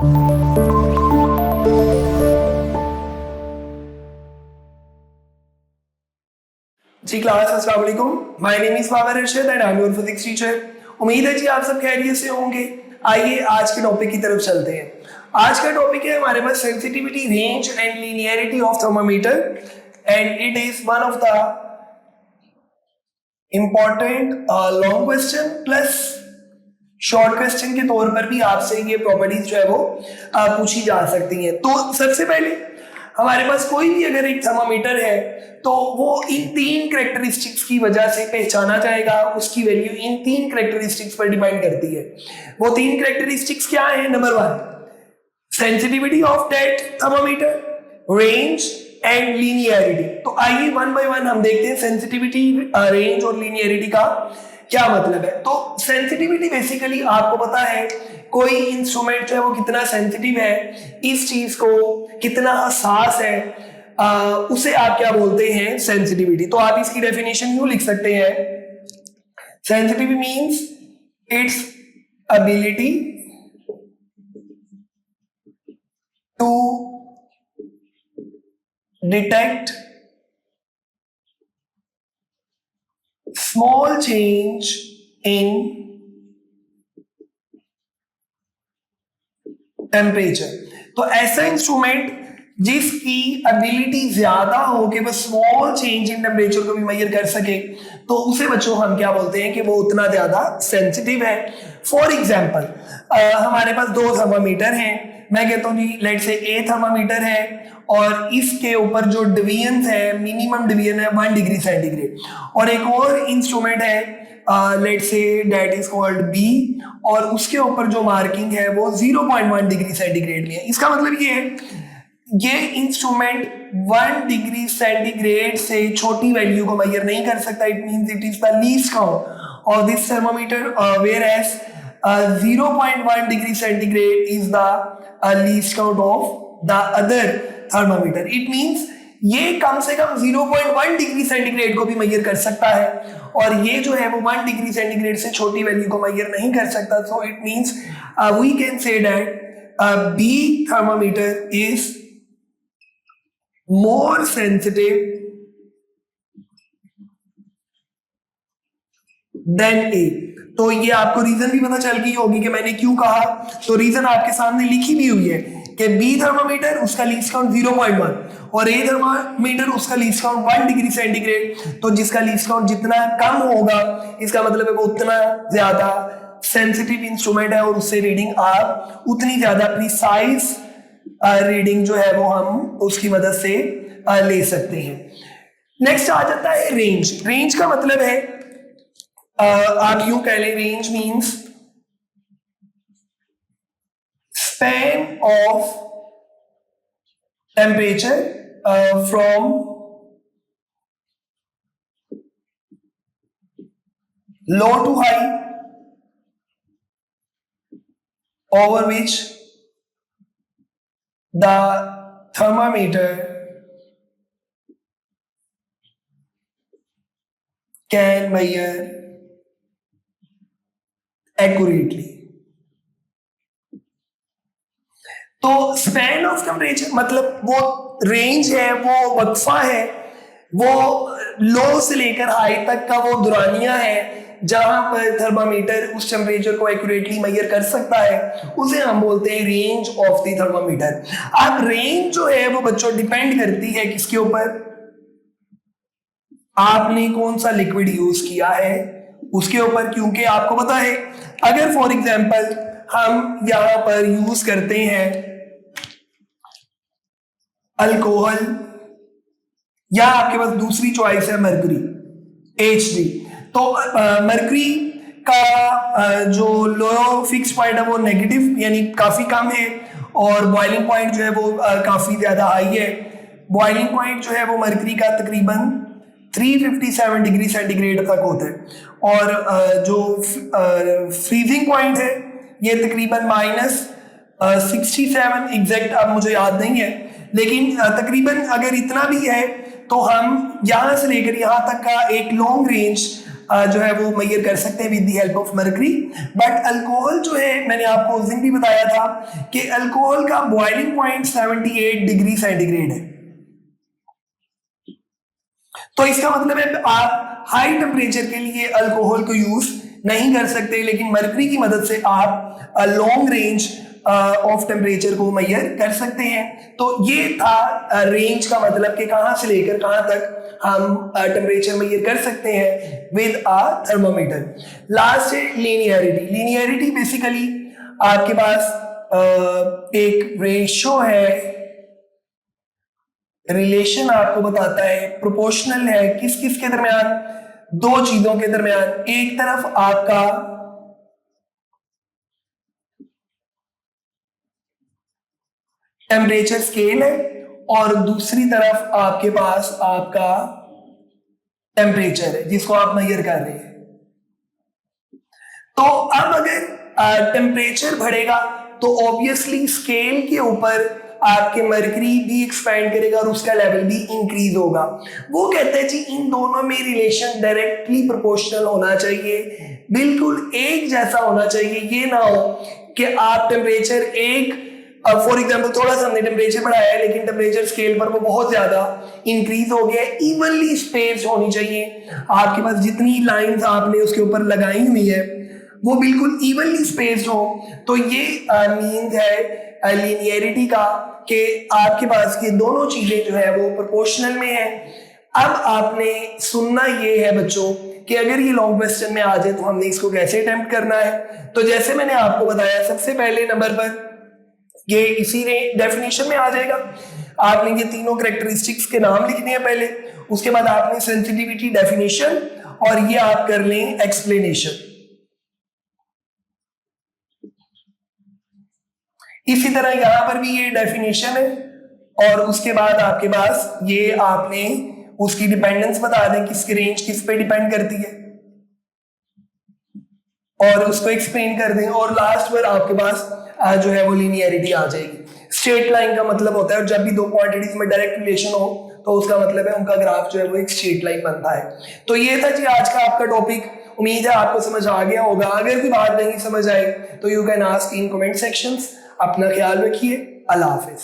जी class, अस्सलाम वालेकुम। My name is Babar Arshad and I am your physics teacher. उम्मीद है जी आप सब खैरियत से होंगे। आइए आज के टॉपिक की तरफ चलते हैं। आज का टॉपिक है हमारे पास sensitivity, range and linearity of thermometer and it is one of the important long question plus short question के तौर पर भी आपसे ये प्रॉपर्टीज जो है वो पूछी जा सकती हैं। तो सबसे पहले हमारे पास कोई भी अगर एक थर्मामीटर है तो वो इन तीन कैरेक्टरिस्टिक्स की वजह से पहचाना जाएगा। उसकी वैल्यू इन तीन कैरेक्टरिस्टिक्स पर डिपेंड करती है। वो तीन कैरेक्टरिस्टिक्स क्या है? Number 1, sensitivity of that thermometer, range and linearity. तो आइए वन बाय वन हम देखते हैं सेंसिटिविटी, रेंज और लीनियरिटी का क्या मतलब है। तो सेंसिटिविटी बेसिकली आपको पता है कोई इंस्ट्रूमेंट जो है वो कितना सेंसिटिव है, इस चीज को कितना हसास है, उसे आप क्या बोलते हैं? सेंसिटिविटी। तो आप इसकी डेफिनेशन यूं लिख सकते हैं, sensitivity means it's ability to detect small change in temperature। तो ऐसा इंस्ट्रूमेंट जिसकी एबिलिटी ज्यादा हो कि वो स्मॉल चेंज इन टेम्परेचर को भी मेजर कर सके, तो उसे बच्चों हम क्या बोलते हैं कि वो उतना ज्यादा सेंसिटिव है। फॉर एग्जाम्पल हमारे पास दो थर्मामीटर हैं। मैं कहता हूँ जी लेट से ए थर्मामीटर है और इसके ऊपर जो डिवीजन है, मिनिमम डिवीजन है 1 डिग्री सेंटीग्रेड, और एक और इंस्ट्रूमेंट है late say that is called B और उसके ऊपर जो मार्किंग है वो 0.1 डिग्री सेंटीग्रेड में है। इसका मतलब ये है ये इंस्ट्रूमेंट 1 डिग्री सेंटीग्रेड से छोटी वैल्यू को मेजर नहीं कर सकता। It means it is the least count of this thermometer, where as 0.1 degree centigrade is the least count of the other thermometer. It means ये कम से कम 0.1 डिग्री सेंटीग्रेड को भी मेजर कर सकता है और ये जो है वो 1 डिग्री सेंटीग्रेड से छोटी वैल्यू को मेजर नहीं कर सकता। So it means we can say that B thermometer is more sensitive than A. तो ये आपको रीजन भी पता चल गई होगी कि मैंने क्यों कहा। तो रीजन आपके सामने लिखी भी हुई है कि बी थर्मामीटर उसका लीस्ट काउंट 0.1 और ए थर्मामीटर उसका लीस्ट काउंट 1 डिग्री सेंटीग्रेड। तो जिसका लीस्ट काउंट जितना कम होगा इसका मतलब है वो उतना ज्यादा सेंसिटिव इंस्ट्रूमेंट है और उससे रीडिंग आप उतनी ज्यादा प्रिसाइज रीडिंग जो है वो हम उसकी मदद से ले सकते हैं। नेक्स्ट आ जाता है रेंज। रेंज का मतलब है आप यूं कह लें, range means span of temperature from low to high over which the thermometer can measure accurately। तो स्पैन ऑफ टेम्परेचर मतलब वो रेंज है, वो वक्फा है, वो लो से लेकर हाई तक का वो दुरानिया है जहां पर थर्मामीटर उस टेम्परेचर को एक्यूरेटली मेजर कर सकता है, उसे हम बोलते हैं रेंज ऑफ द थर्मामीटर। अब रेंज जो है वो बच्चों डिपेंड करती है किसके ऊपर? आपने कौन सा लिक्विड यूज किया है उसके ऊपर। क्योंकि आपको पता है अगर फॉर एग्जांपल हम यहां पर यूज करते हैं अल्कोहल या आपके पास दूसरी चॉइस है मरकरी, Hg, तो मरकरी का जो लो फिक्स पॉइंट है वो नेगेटिव यानी काफी कम है और बॉइलिंग पॉइंट जो है वो काफी ज्यादा हाई है। बॉइलिंग पॉइंट जो है वो मरकरी का तकरीबन 357 डिग्री सेंटीग्रेड तक होता है और जो फ्रीजिंग पॉइंट है ये तकरीबन -67 एग्जैक्ट अब मुझे याद नहीं है, लेकिन तकरीबन अगर इतना भी है तो हम यहां से लेकर यहां तक का एक लॉन्ग रेंज जो है वो मेजर कर सकते हैं with the help of mercury. But alcohol जो है, मैंने आपको उस दिन भी बताया था कि अल्कोहल का बॉइलिंग पॉइंट 78 डिग्री सेंटीग्रेड है। तो इसका मतलब है आप हाई टेम्परेचर के लिए अल्कोहल को यूज नहीं कर सकते, लेकिन मर्करी की मदद से आप लॉन्ग रेंज ऑफ टेम्परेचर को मेजर कर सकते हैं। तो ये था रेंज का मतलब कि कहां से लेकर कहां तक हम टेम्परेचर मेजर कर सकते हैं विद अ थर्मोमीटर। लास्ट है लीनियरिटी। लीनियरिटी बेसिकली आपके पास एक रेशो है, रिलेशन आपको बताता है, प्रोपोर्शनल है किस किस के दरमियान, दो चीजों के दरमियान। एक तरफ आपका टेम्परेचर स्केल है और दूसरी तरफ आपके पास आपका टेम्परेचर है जिसको आप मेजर कर रहे हैं। तो अब अगर टेम्परेचर बढ़ेगा तो ऑब्वियसली स्केल के ऊपर आपके मर्करी भी एक्सपैंड करेगा और उसका लेवल भी इंक्रीज होगा। वो कहते हैं जी इन दोनों में रिलेशन डायरेक्टली प्रोपोर्शनल होना चाहिए, बिल्कुल एक जैसा होना चाहिए। ये ना हो कि आप टेम्परेचर एक, फॉर एग्जांपल थोड़ा सा हमने टेम्परेचर बढ़ाया है लेकिन टेम्परेचर स्केल पर वो बहुत ज्यादा इंक्रीज हो गया। इवनली स्पेस होनी चाहिए, आपके पास जितनी लाइंस आपने उसके ऊपर लगाई हुई है वो बिल्कुल इवनली स्पेस्ड हो। तो ये मीन्स है लीनियरिटी का कि आपके पास ये दोनों चीजें जो है वो प्रोपोर्शनल में है। अब आपने सुनना ये है बच्चों कि अगर ये लॉन्ग क्वेश्चन में आ जाए तो हमने इसको कैसे अटेम्प्ट करना है। तो जैसे मैंने आपको बताया, सबसे पहले नंबर पर ये इसी डेफिनेशन में आ जाएगा। आपने ये तीनों कैरेक्टरिस्टिक्स के नाम लिखने हैं पहले, उसके बाद आपने सेंसिटिविटी डेफिनेशन और ये आप कर लें एक्सप्लेनेशन। इसी तरह यहां पर भी ये डेफिनेशन है और उसके बाद आपके पास ये आपने उसकी डिपेंडेंस बता दें, किसकी रेंज किस पे डिपेंड करती है और उसको एक्सप्लेन कर दें। और लास्ट पर आपके पास जो है वो लीनियरिटी आ जाएगी। स्ट्रेट लाइन का मतलब होता है जब भी दो क्वांटिटीज में डायरेक्ट रिलेशन हो तो उसका मतलब है उनका ग्राफ जो है वो एक स्ट्रेट लाइन बनता है। तो ये था जी आज का आपका टॉपिक। उम्मीद है आपको समझ आ गया होगा। अगर कोई बात नहीं समझ आए तो you can ask in comment sections. अपना ख्याल रखिए। अल्लाह हाफिज।